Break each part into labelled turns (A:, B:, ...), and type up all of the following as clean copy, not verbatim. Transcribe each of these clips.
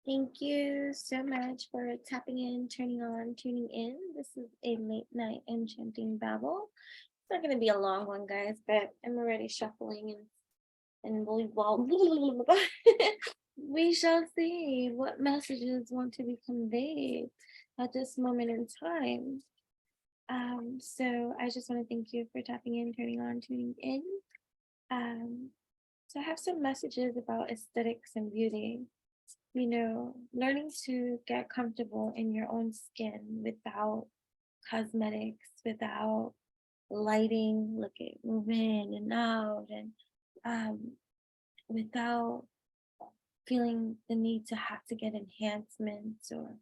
A: Thank you so much for tapping in, turning on, tuning in. This is a late night enchanting babble. It's not going to be a long one, guys, but I'm already shuffling and we shall see what messages want to be conveyed at this moment in time. So I just want to thank you for tapping in, turning on, tuning in. So I have some messages about aesthetics and beauty. Learning to get comfortable in your own skin without cosmetics, without lighting, move in and out, and without feeling the need to have to get enhancements or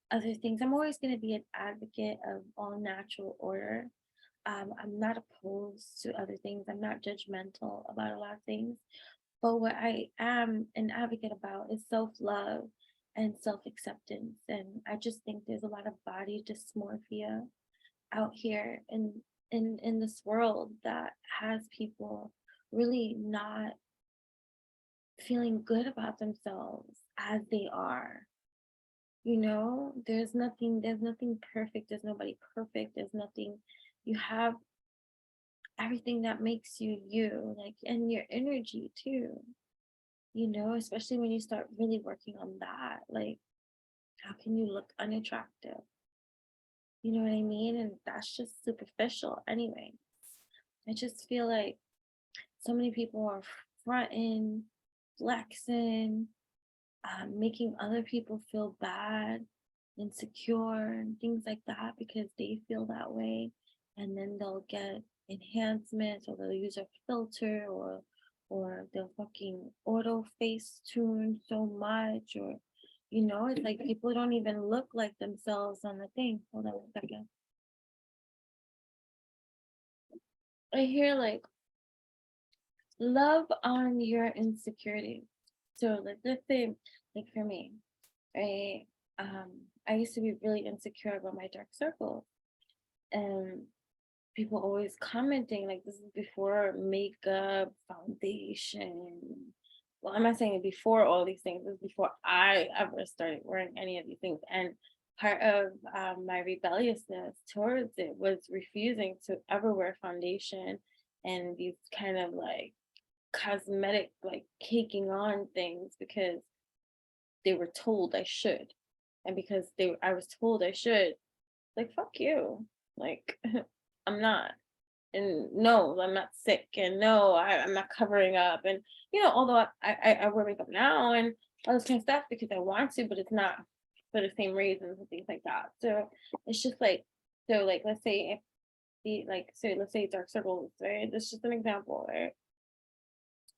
A: other things. I'm always going to be an advocate of all natural order. I'm not opposed to other things. I'm not judgmental about a lot of things. But what I am an advocate about is self-love and self-acceptance. And I just think there's a lot of body dysmorphia out here in this world that has people really not feeling good about themselves as they are. There's nothing perfect. There's nobody perfect. There's nothing. You have everything that makes you you, like, and your energy too. Especially when you start really working on that. Like, how can you look unattractive? You know what I mean? And that's just superficial anyway. I just feel like so many people are fronting, flexing, making other people feel bad, insecure, and things like that because they feel that way. And then they'll get enhancements, or they'll use a filter, or they'll fucking auto face tune so much, or it's like people don't even look like themselves on the thing. Hold on a second. I hear like love on your insecurities. So like, let's say, like, for me, right? I used to be really insecure about my dark circles, and people always commenting, like, this is before makeup, foundation. Well, I'm not saying before all these things. This is before I ever started wearing any of these things. And part of my rebelliousness towards it was refusing to ever wear foundation and these kind of like cosmetic, like caking on things, because they were told I should. And because I was told I should, like, fuck you. Like, I'm not. And no, I'm not sick. And no, I'm not covering up. And, although I wear makeup now and all this kind of stuff because I want to, but it's not for the same reasons and things like that. So it's just like, so like, let's say if let's say dark circles, right? That's just an example, right?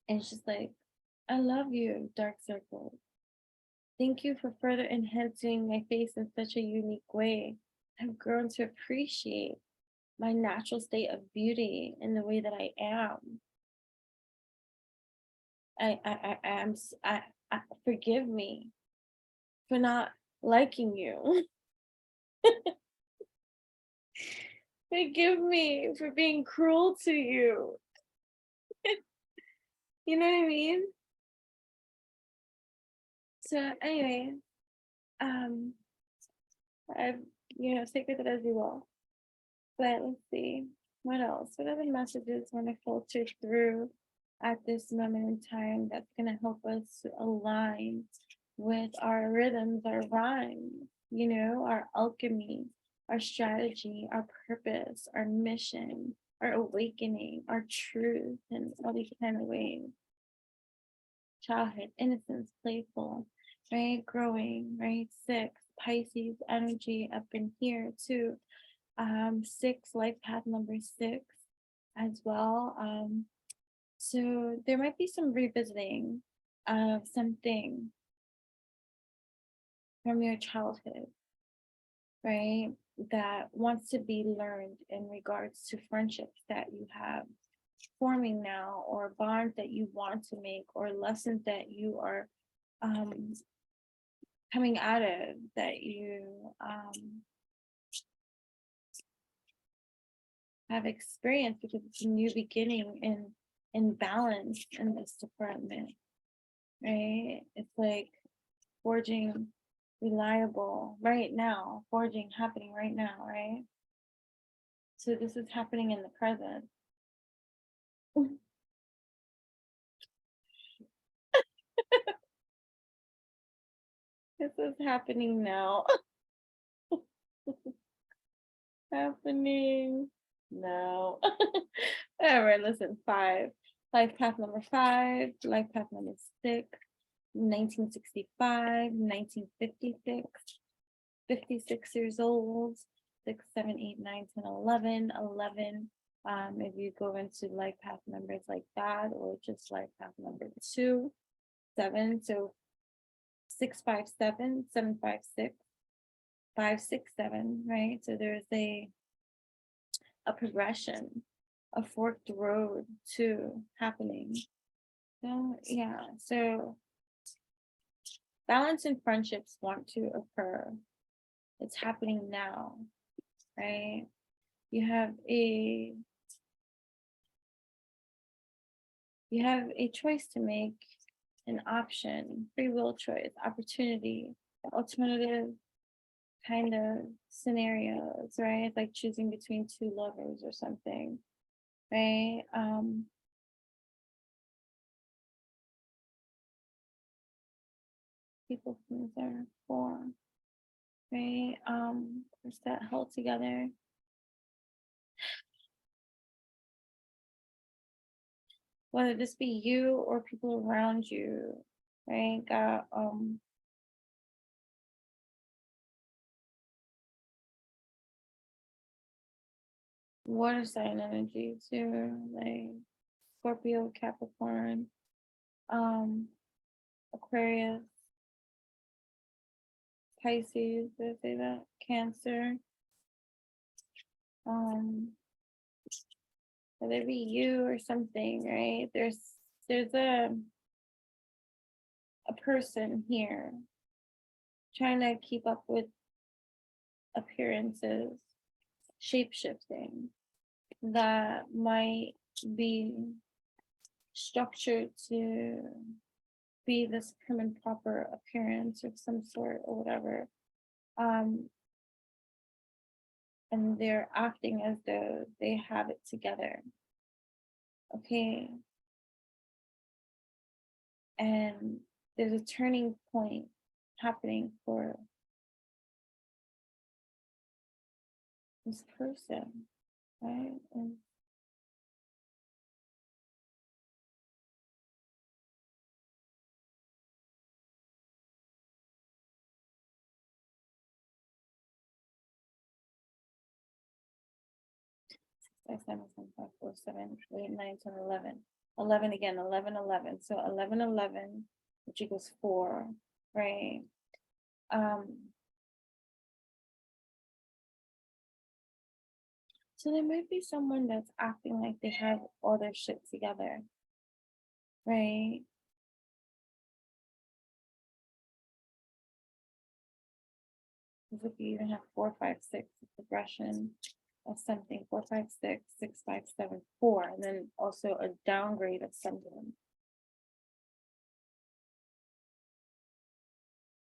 A: And it's just like, I love you, dark circles. Thank you for further enhancing my face in such a unique way. I've grown to appreciate my natural state of beauty in the way that I am. I forgive me for not liking you. Forgive me for being cruel to you. You know what I mean? So anyway, I've take it as you will. But let's see, what else? What other messages want to filter through at this moment in time that's going to help us to align with our rhythms, our rhymes, our alchemy, our strategy, our purpose, our mission, our awakening, our truth, and all these kind of ways. Childhood, innocence, playful, right? Growing, right? 6, Pisces energy up in here too. 6, life path number 6 as well. So there might be some revisiting of something from your childhood, right? That wants to be learned in regards to friendships that you have forming now, or bonds that you want to make, or lessons that you are coming out of, that you have experienced, because it's a new beginning in balance in this department, right? It's like forging reliable right now, forging happening right now, right? So this is happening in the present. This is happening now. Happening now. All right, listen, 5. Life path number 5, life path number 6, 1965, 1956, 56 years old, 6, 7, 8, 9, 10, 11, 11. If you go into life path numbers like that, or just life path number 2, 7. So 6, 5, 7, 7, 5, 6, 5, 6, 7, right? So there's a progression, a forked road too happening. So yeah, so balance in friendships want to occur. It's happening now, right? You have a choice to make, an option, free will choice, opportunity, alternative kind of scenarios, right? It's like choosing between two lovers or something, right? People from there for, right? Is that held together? Whether this be you or people around you, right? Got water sign energy too, like Scorpio, Capricorn, Aquarius, Pisces, did I say that? Cancer. Whether it be you or something, right? There's a person here trying to keep up with appearances, shape shifting, that might be structured to be this prim and proper appearance of some sort or whatever. And they're acting as though they have it together. Okay. And there's a turning point happening for this person, right? And five, 7, 7, 5, 4, 7, 8, 9, 10, 11. 11 again, 11, 11. So 11, 11, which equals 4, right? So there might be someone that's acting like they have all their shit together, right? Because if you even have 4, 5, 6, the progression of something, 4, 5, 6, 6, 5, 7, 4, and then also a downgrade of something.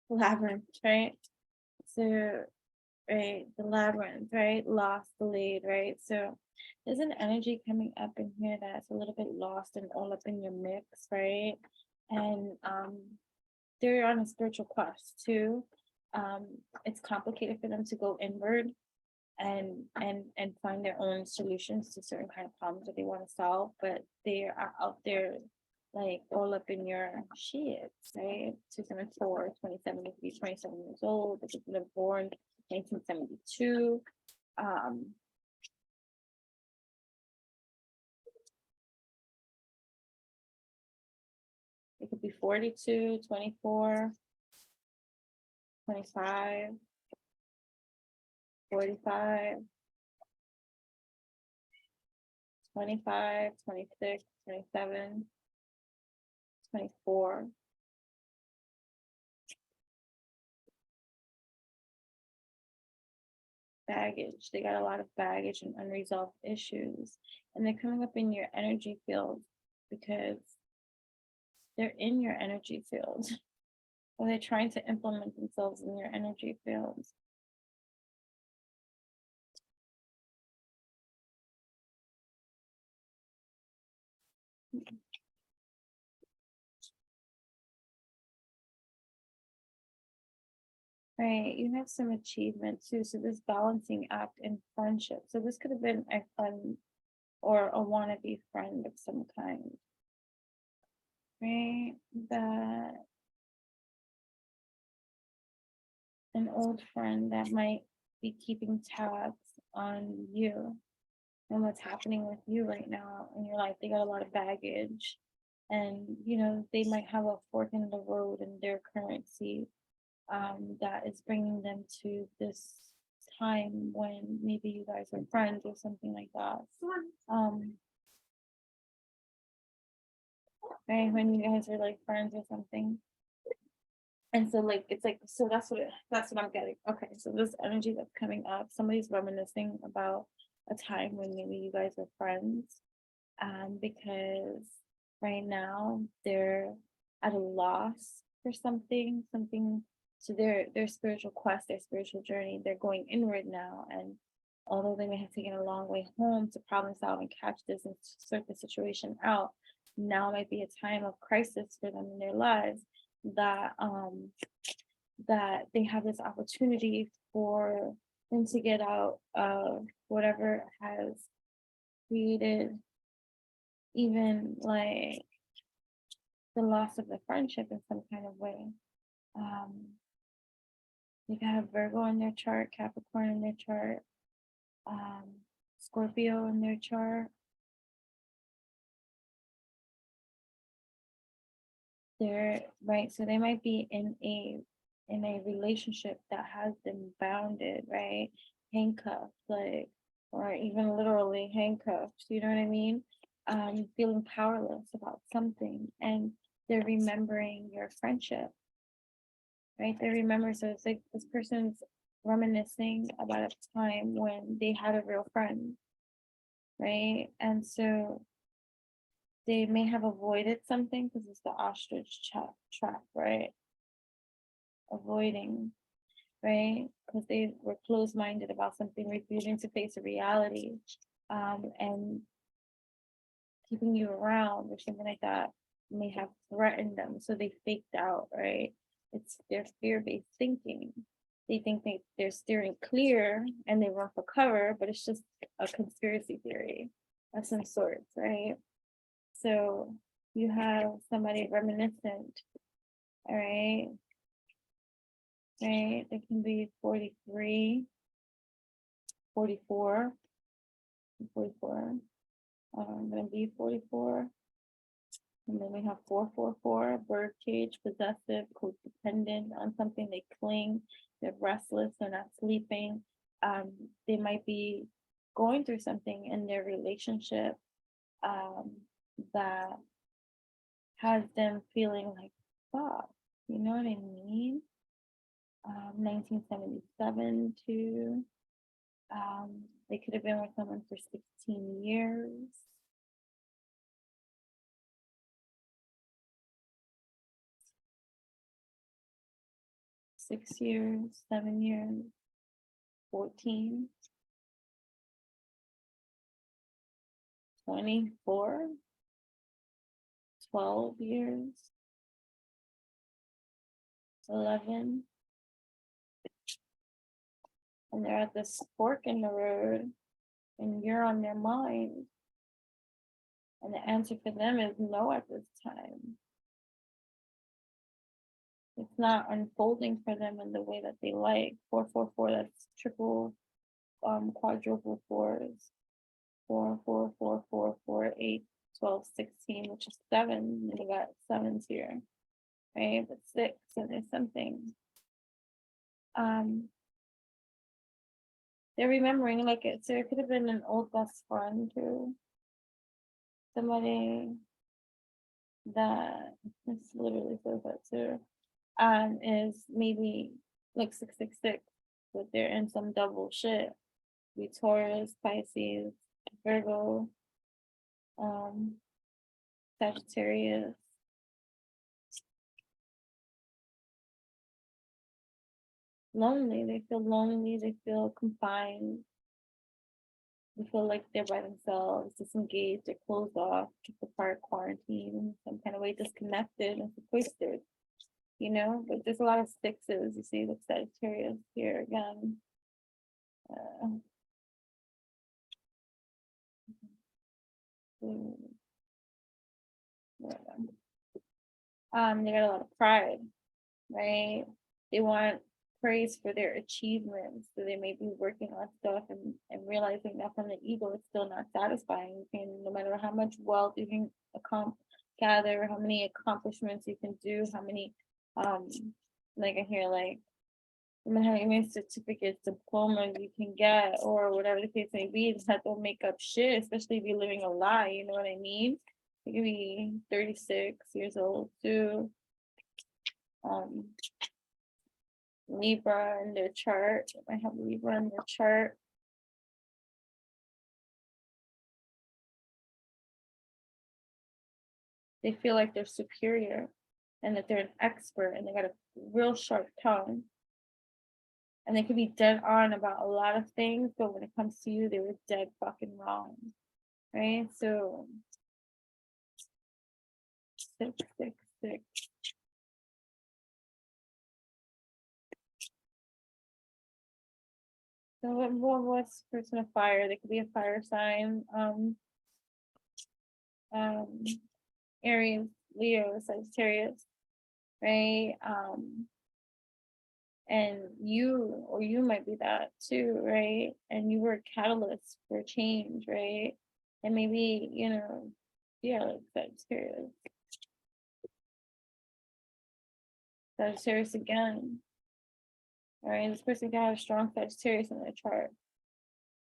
A: Labyrinth, right? So, right, the labyrinth, right? Lost, delayed, right? So there's an energy coming up in here that's a little bit lost and all up in your mix, right? And they're on a spiritual quest too. It's complicated for them to go inward and find their own solutions to certain kind of problems that they want to solve, but they are out there like all up in your shit, right? 274, 2073, 27 years old, the people are born 1972. It could be 42, 24, 25, 45, 25, 26, 27, 24. Baggage. They got a lot of baggage and unresolved issues. And they're coming up in your energy field because they're in your energy field. or they're trying to implement themselves in your energy fields. Right, you have some achievement too. So this balancing act in friendship. So this could have been a fun or a wannabe friend of some kind, right? That an old friend that might be keeping tabs on you and what's happening with you right now in your life. They got a lot of baggage, and they might have a fork in the road in their currency, that is bringing them to this time when maybe you guys are friends or something like that. Right, when you guys are like friends or something. And so like it's like, so that's what I'm getting. Okay, so this energy that's coming up, somebody's reminiscing about a time when maybe you guys were friends, because right now they're at a loss for something, so their spiritual quest, their spiritual journey, they're going inward now. And although they may have taken a long way home to problem solve and catch this and sort the situation out, now might be a time of crisis for them in their lives, that that they have this opportunity for them to get out of whatever has created even like the loss of the friendship in some kind of way. You can have Virgo in their chart, Capricorn in their chart, Scorpio in their chart. They're right, so they might be in a relationship that has them bounded, right? Handcuffed, like, or even literally handcuffed, you know what I mean? Feeling powerless about something, and they're remembering your friendship, right? They remember, so it's like this person's reminiscing about a time when they had a real friend, right? And so they may have avoided something because it's the ostrich trap, right? Avoiding, right? Because they were closed-minded about something, refusing to face a reality, and keeping you around or something like that may have threatened them. So they faked out, right? It's their fear-based thinking. They think they're steering clear and they run for cover, but it's just a conspiracy theory of some sorts, right? So you have somebody reminiscent, all right? Right, it can be 43, 44, 44. I'm gonna be 44. And then we have 444, birdcage, possessive, codependent on something, they cling, they're restless, they're not sleeping. They might be going through something in their relationship, that has them feeling like, fuck, you know what I mean? 1977 too. They could have been with someone for 16 years. 6 years, 7 years, 14, 24, 12 years, 11. And they're at this fork in the road and you're on their mind. And the answer for them is no at this time. It's not unfolding for them in the way that they like. 444, that's triple, quadruple fours. 4, 4, 4, 4, 4, 8, 12, 16, which is 7. And you got 7s here, right? But 6, and there's something. They're remembering, like, it, so it could have been an old best friend too. Somebody that, this literally says that too, is maybe like 666, but they're in some double shit. Be Taurus, Pisces, Virgo, Sagittarius. lonely. They feel confined. They feel like they're by themselves, disengaged, they're closed off, kept apart, quarantined, some kind of way disconnected and sequestered, you know? But there's a lot of sixes. You see the Sagittarius here again. Uh, they got a lot of pride, right? They want praise for their achievements. So they may be working on stuff and realizing that from the ego, it's still not satisfying. You can, no matter how much wealth you can gather, how many accomplishments you can do, how many, like I hear, like, no matter how many certificates, diplomas you can get, or whatever the case may be, that don't make up shit, especially if you're living a lie, you know what I mean? You could be 36 years old too. Libra in their chart. I have Libra in their chart. They feel like they're superior and that they're an expert and they got a real sharp tongue. And they could be dead on about a lot of things, but when it comes to you, they were dead fucking wrong. Right? So 666. So what's person of fire? They could be a fire sign. Aries, Leo, Sagittarius, right? And you might be that too, right? And you were a catalyst for change, right? And maybe, yeah, like Sagittarius. Sagittarius again. All right, this person can have a strong Sagittarius in their chart,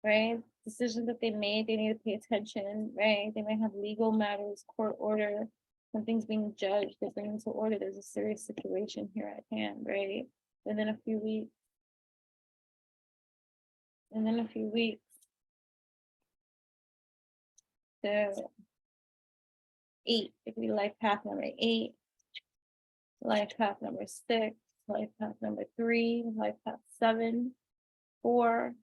A: right? Decisions that they made, they need to pay attention, right? They might have legal matters, court order, something's being judged, they're bringing to order. There's a serious situation here at hand, right? Within a few weeks. So 8, it could be life path number 8, life path number 6, life path number 3, life path 7, 4.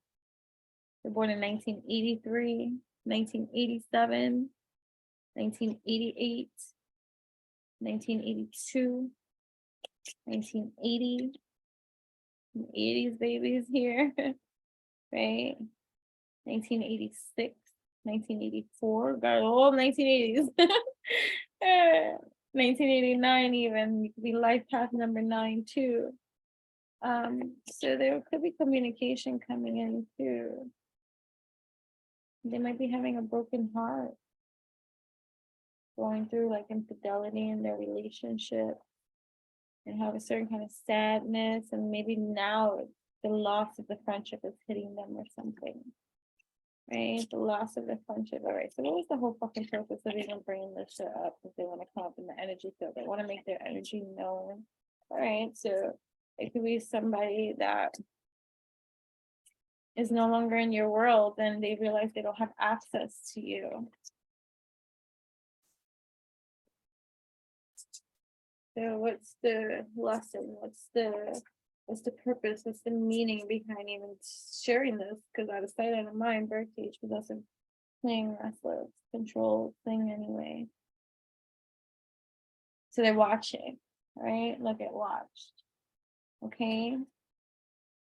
A: They're born in 1983, 1987, 1988, 1982, 1980, 80s babies here, right? 1986, 1984, got all 1980s. 1989 even, you could be life path number 9 too. So there could be communication coming in too. They might be having a broken heart, going through like infidelity in their relationship and have a certain kind of sadness, and maybe now the loss of the friendship is hitting them or something. Right? The loss of the friendship. All right. So what was the whole fucking purpose of even bringing this shit up? Because they want to come up in the energy field. They want to make their energy known. All right. So it could be somebody that is no longer in your world and they realize they don't have access to you. So what's the lesson? What's the purpose? What's the meaning behind even sharing this? Because out of sight, out of mind, birdcage possessive, playing restless, control thing anyway. So they're watching, right? Look at watched. Okay.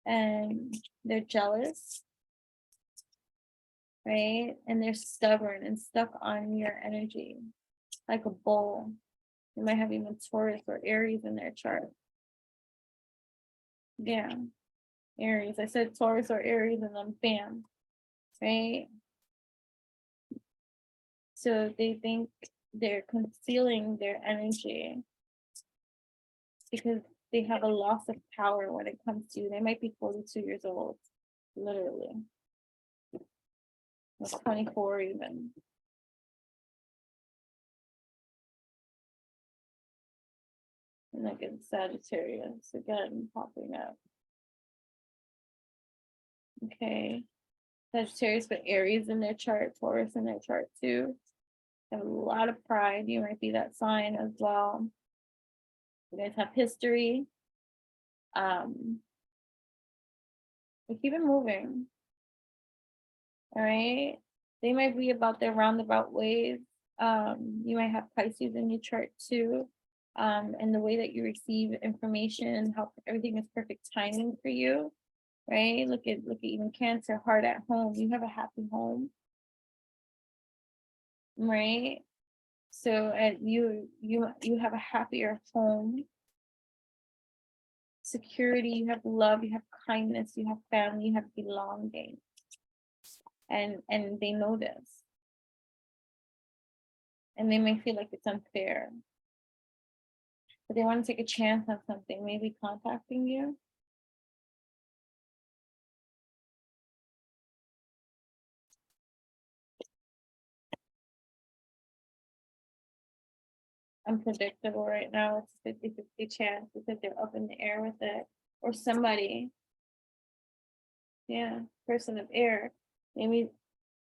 A: And they're jealous, right? And they're stubborn and stuck on your energy like a bull. They might have even Taurus or Aries in their chart. Yeah. Aries. I said Taurus or Aries and then bam. Right? So they think they're concealing their energy because they have a loss of power when it comes to you. They might be 42 years old, literally. Or 24 even. And like in Sagittarius again popping up. Okay. Sagittarius with Aries in their chart, Taurus in their chart too. They have a lot of pride. You might be that sign as well. You guys have history. So keep it moving. All right. They might be about their roundabout ways. You might have Pisces in your chart too. And the way that you receive information, how everything is perfect timing for you, right? Look at even Cancer, heart at home. You have a happy home, right? So you have a happier home, security, you have love, you have kindness, you have family, you have belonging, and they know this, and they may feel like it's unfair, but they want to take a chance on something, maybe contacting you. Unpredictable right now. It's 50-50 chance because they're up in the air with it, or somebody, yeah, person of air, maybe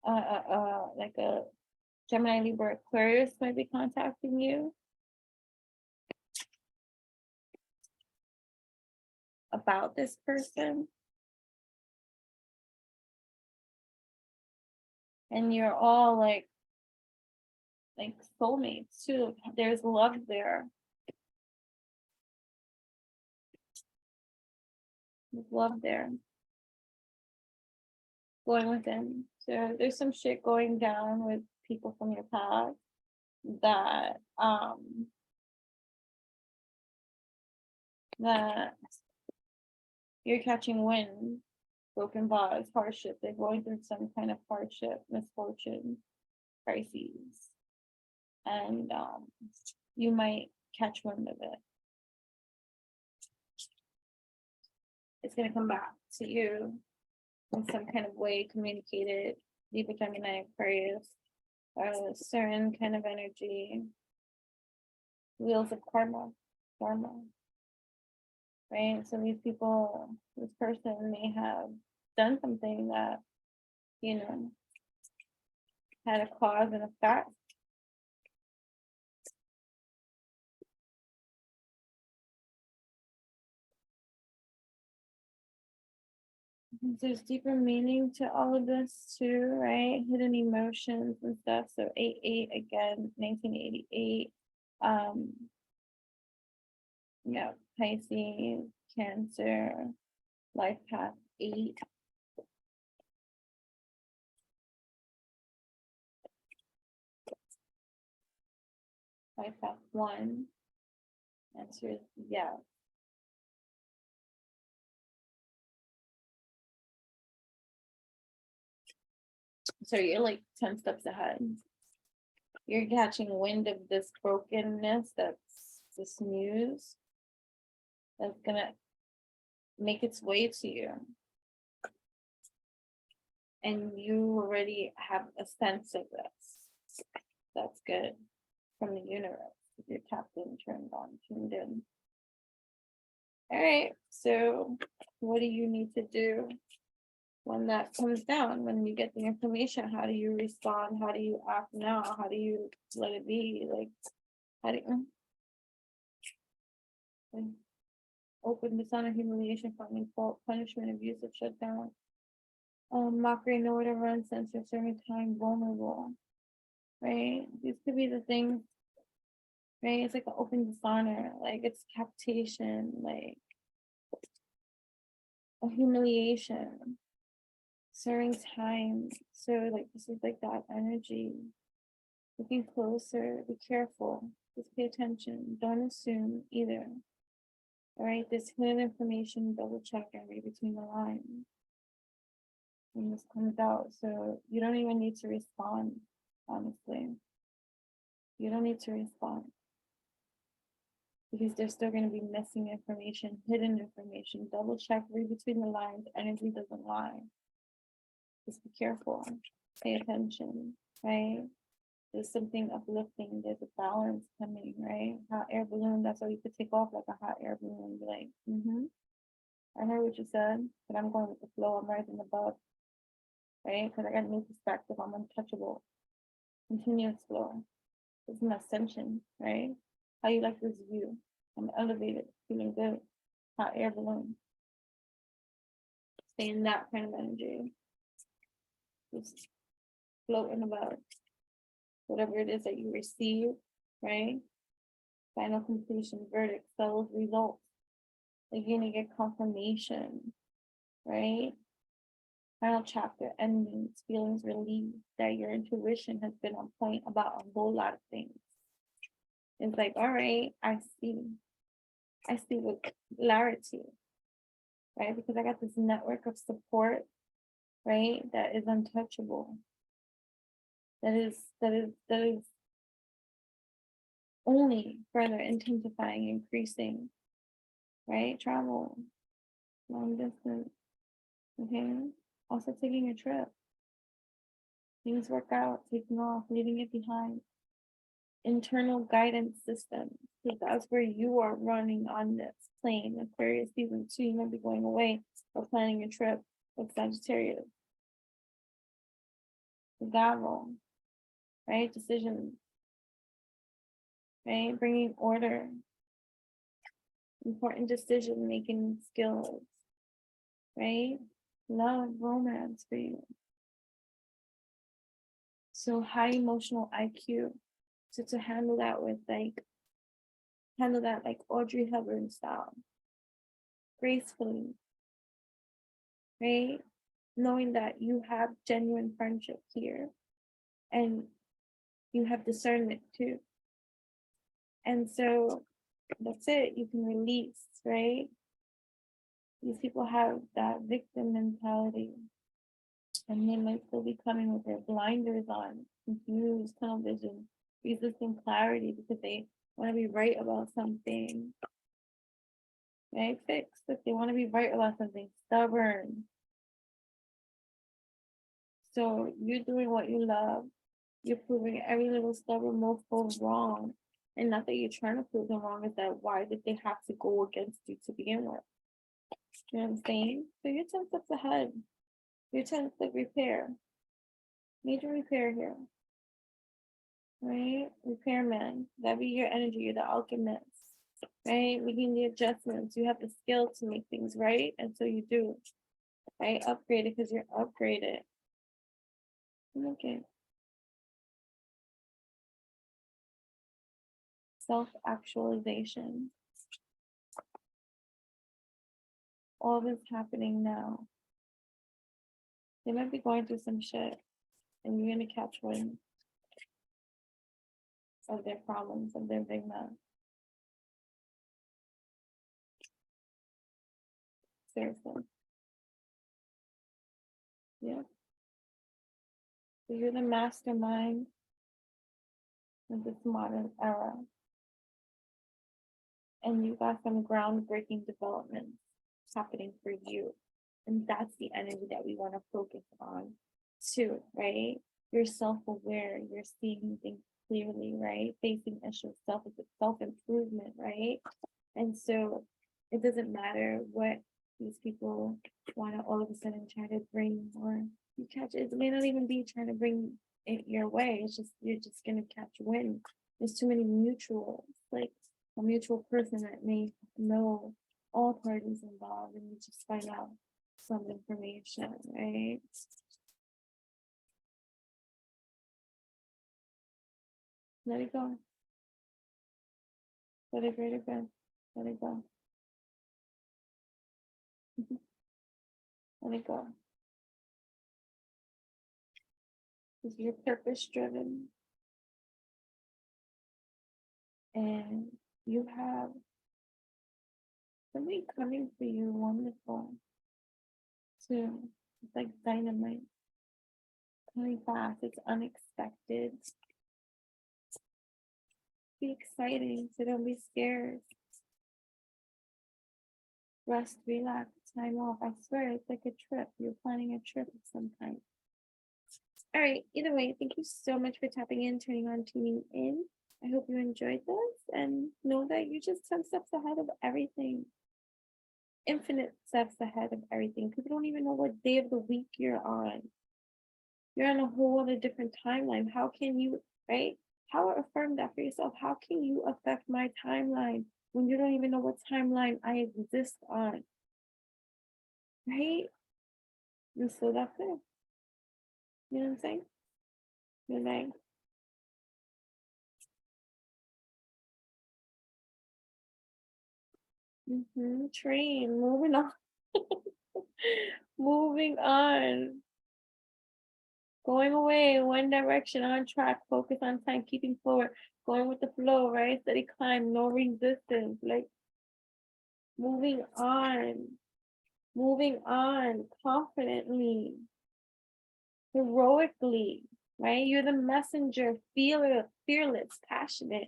A: like a Gemini, Libra, Aquarius might be contacting you about this person, and you're all like soulmates too. There's love there. There's love there. Going within. So there's some shit going down with people from your past that that you're catching wind, broken bars, hardship. They're going through some kind of hardship, misfortune, crises. And you might catch wind of it. It's gonna come back to you in some kind of way, communicated, Libra, Gemini, Aquarius, a certain kind of energy, wheels of karma, right? So these people, this person may have done something that, had a cause and effect. There's deeper meaning to all of this too, right? Hidden emotions and stuff. So 88 again, 1988. Yeah, Pisces, Cancer, life path 8. Life path 1. Answer is yes. So you're like 10 steps ahead. You're catching wind of this brokenness, that's this news that's gonna make its way to you. And you already have a sense of this. That's good from the universe. If you're tapped in, turned on, tuned in. All right, so what do you need to do when that comes down, when you get the information? How do you respond? How do you act now? How do you let it be? Like, how do you open dishonor, humiliation, finding fault, punishment, abusive, shutdown, mockery, nowhere to run, censor, serving time, vulnerable, right? These could be the things, right? It's like an open dishonor, like it's captation, like a humiliation, serving time. So like this is like that energy. Looking closer, be careful, just pay attention, don't assume either. All right, this hidden information, double check and read between the lines when this comes out. So you don't even need to respond, honestly. You don't need to respond because there's still going to be missing information, hidden information. Double check, read between the lines. Energy doesn't lie. Just be careful, pay attention, right? There's something uplifting, there's a balance coming, right? Hot air balloon, that's why you could take off like a hot air balloon and be like, I heard what you said, but I'm going with the flow, I'm rising above, right? Because I got a new perspective, I'm untouchable. Continuous flow. It's an ascension, right? How you like this view? I'm elevated, feeling good. Hot air balloon. Stay in that kind of energy. Just floating about whatever it is that you receive, right? Final completion, verdict, settled results. Like you're gonna get confirmation, right? Final chapter, endings, feelings relieved that your intuition has been on point about a whole lot of things. It's like, all right, I see with clarity, right? Because I got this network of support, right? That is untouchable. That is only further intensifying, increasing, right? Travel, long distance, okay? Also taking a trip. Things work out, taking off, leaving it behind. Internal guidance system, because that's where you are running on this plane. Aquarius season 2, you might be going away or planning a trip with Sagittarius. The gavel, right? Decisions, right? Bringing order, important decision making skills, right? Love, romance for you. So high emotional IQ. So to handle that like Audrey Hepburn style, gracefully, right? Knowing that you have genuine friendship here and you have discernment too. And so that's it, you can release, right? These people have that victim mentality and they might still be coming with their blinders on, confused, tunnel vision, resisting clarity because they want to be right about something, right? Fixed, if they want to be right about something, stubborn. So you're doing what you love. You're proving every little stubborn mofo wrong. And not that you're trying to prove them wrong, is that why did they have to go against you to begin with? You know what I'm saying? So you're 10 steps ahead. You're 10 step repair. Major repair here. Right? Repairman. That be your energy. You're the alchemist. Right? Making the adjustments. You have the skill to make things right. And so you do. Right? Upgrade it because you're upgraded. Okay. Self-actualization. All this happening now. They might be going through some shit and you're gonna catch wind of their problems, of their big mess. Seriously. Yeah. So you're the mastermind of this modern era. And you got some groundbreaking developments happening for you. And that's the energy that we want to focus on too, right? You're self-aware, you're seeing things clearly, right? Facing issues, self-improvement, right? And so it doesn't matter what these people want to all of a sudden try to bring, or you catch it may not even be trying to bring it your way. It's just you're just gonna catch wind. There's too many mutuals, like a mutual person that may know all parties involved, and you just find out some information, right? Let it go. Let it go. Let it go. Let it go. Because you're purpose driven. And you have something coming for you wonderful too. It's like dynamite coming fast. It's unexpected. Be exciting, so don't be scared. Rest, relax, time off. I swear it's like a trip. You're planning a trip of some kind. All right, either way, thank you so much for tapping in, turning on, tuning in. I hope you enjoyed this and know that you're just 10 steps ahead of everything. Infinite steps ahead of everything. People don't even know what day of the week you're on. You're on a whole other different timeline. How can you, right? How affirm that for yourself? How can you affect my timeline when you don't even know what timeline I exist on? Right? And so that's it. You know what I'm saying? Good night. Train, moving on. Moving on. Going away, one direction, on track, focus on time, keeping forward, going with the flow, right? Steady climb, no resistance. Like moving on confidently, heroically, right? You're the messenger, fearless, passionate.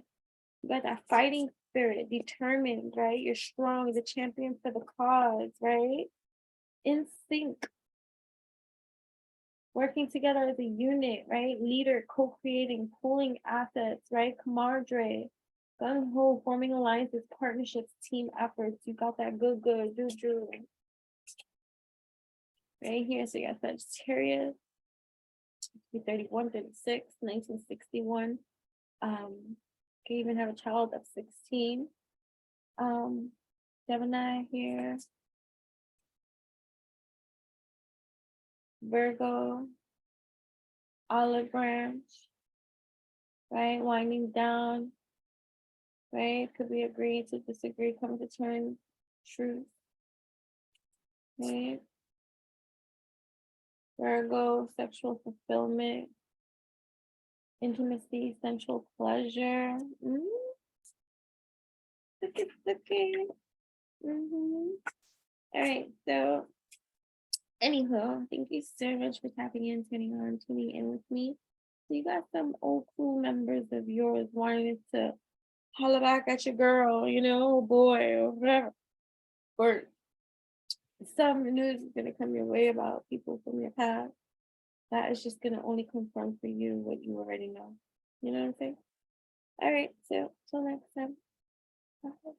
A: You got that fighting spirit, determined, right? You're strong, the champion for the cause, right? In sync, working together as a unit, right? Leader, co-creating, pooling assets, right? Camaraderie, gung ho, forming alliances, partnerships, team efforts. You got that good, do. Right here, so you got Sagittarius, 31, 36, 1961. Can even have a child of 16. Gemini here. Virgo, olive branch, right? Winding down, right? Could we agree to disagree, come to terms, truth, right? Virgo, sexual fulfillment, intimacy, sensual pleasure. Okay. All right, so anywho, thank you so much for tapping in, tuning in with me. So you got some old cool members of yours wanting to holler back at your girl, you know, boy, or whatever. Or some news is gonna come your way about people from your past. That is just gonna only confirm for you what you already know. You know what I'm saying? All right, so till next time. Bye.